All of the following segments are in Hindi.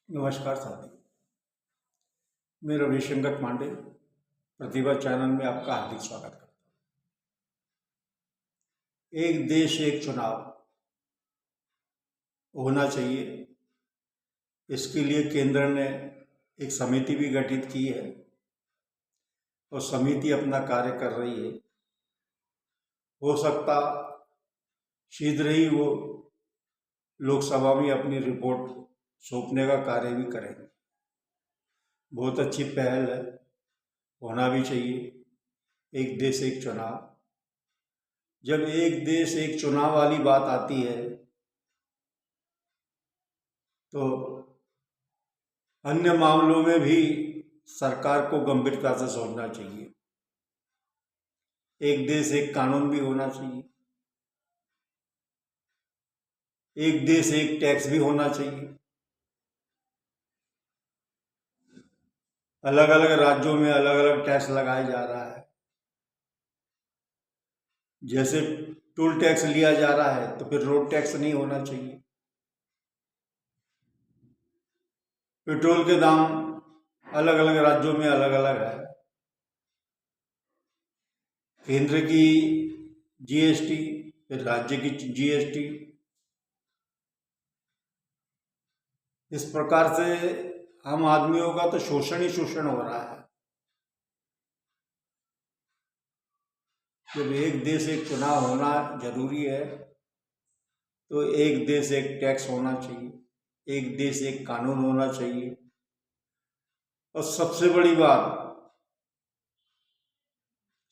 नमस्कार साथी, मैं रविशंकर पांडे प्रतिभा चैनल में आपका हार्दिक स्वागत करता हूँ। एक देश एक चुनाव होना चाहिए, इसके लिए केंद्र ने एक समिति भी गठित की है और समिति अपना कार्य कर रही है। हो सकता शीघ्र ही वो लोकसभा में अपनी रिपोर्ट सौंपने का कार्य भी करेंगे। बहुत अच्छी पहल है, होना भी चाहिए। एक देश एक चुनाव, जब एक देश एक चुनाव वाली बात आती है तो अन्य मामलों में भी सरकार को गंभीरता से सोचना चाहिए। एक देश एक कानून भी होना चाहिए, एक देश एक टैक्स भी होना चाहिए। अलग अलग राज्यों में अलग अलग टैक्स लगाया जा रहा है। जैसे टोल टैक्स लिया जा रहा है तो फिर रोड टैक्स नहीं होना चाहिए। पेट्रोल के दाम अलग अलग राज्यों में अलग अलग है। केंद्र की जीएसटी, फिर राज्य की जीएसटी, इस प्रकार से आम आदमियों का तो शोषण ही शोषण हो रहा है। जब एक देश एक चुनाव होना जरूरी है तो एक देश एक टैक्स होना चाहिए, एक देश एक कानून होना चाहिए। और सबसे बड़ी बात,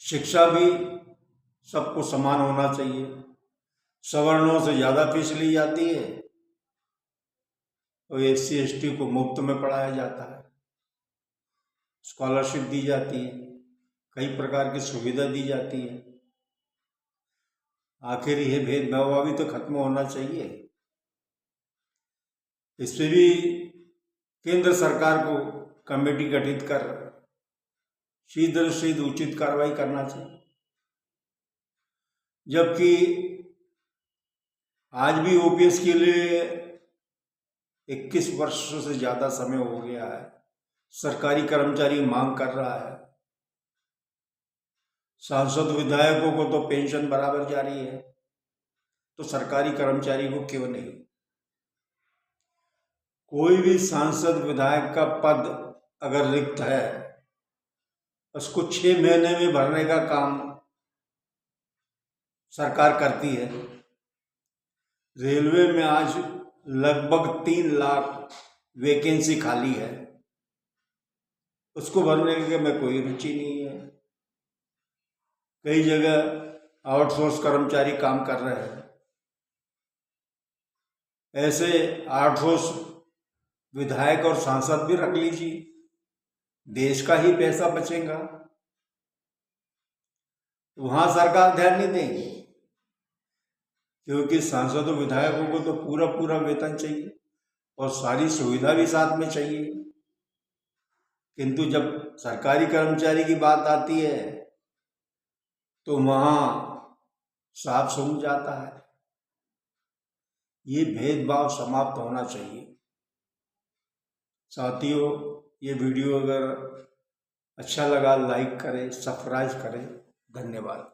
शिक्षा भी सबको समान होना चाहिए। सवर्णों से ज़्यादा फीस ली जाती है और एससी एसटी को मुफ्त में पढ़ाया जाता है, स्कॉलरशिप दी जाती है, कई प्रकार की सुविधा दी जाती है। आखिर यह भेदभाव भी तो खत्म होना चाहिए। इस पर भी केंद्र सरकार को कमेटी गठित कर शीघ्र से उचित कार्रवाई करना चाहिए। जबकि आज भी ओपीएस के लिए 21 वर्षों से ज्यादा समय हो गया है, सरकारी कर्मचारी मांग कर रहा है। सांसद विधायकों को तो पेंशन बराबर जारी है, तो सरकारी कर्मचारी को क्यों नहीं? कोई भी सांसद विधायक का पद अगर रिक्त है, उसको 6 महीने में भरने का काम सरकार करती है। रेलवे में आज लगभग 3 लाख वैकेंसी खाली है, उसको भरने के में कोई रुचि नहीं है। कई जगह आउटसोर्स कर्मचारी काम कर रहे हैं। ऐसे आउटसोर्स विधायक और सांसद भी रख लीजिए, देश का ही पैसा बचेगा। वहां सरकार ध्यान नहीं देगी, क्योंकि सांसदों विधायकों को तो पूरा पूरा वेतन चाहिए और सारी सुविधा भी साथ में चाहिए। किंतु जब सरकारी कर्मचारी की बात आती है तो वहां साफ समझ जाता है। ये भेदभाव समाप्त होना चाहिए। साथियों, ये वीडियो अगर अच्छा लगा लाइक करें, सब्सक्राइब करें। धन्यवाद।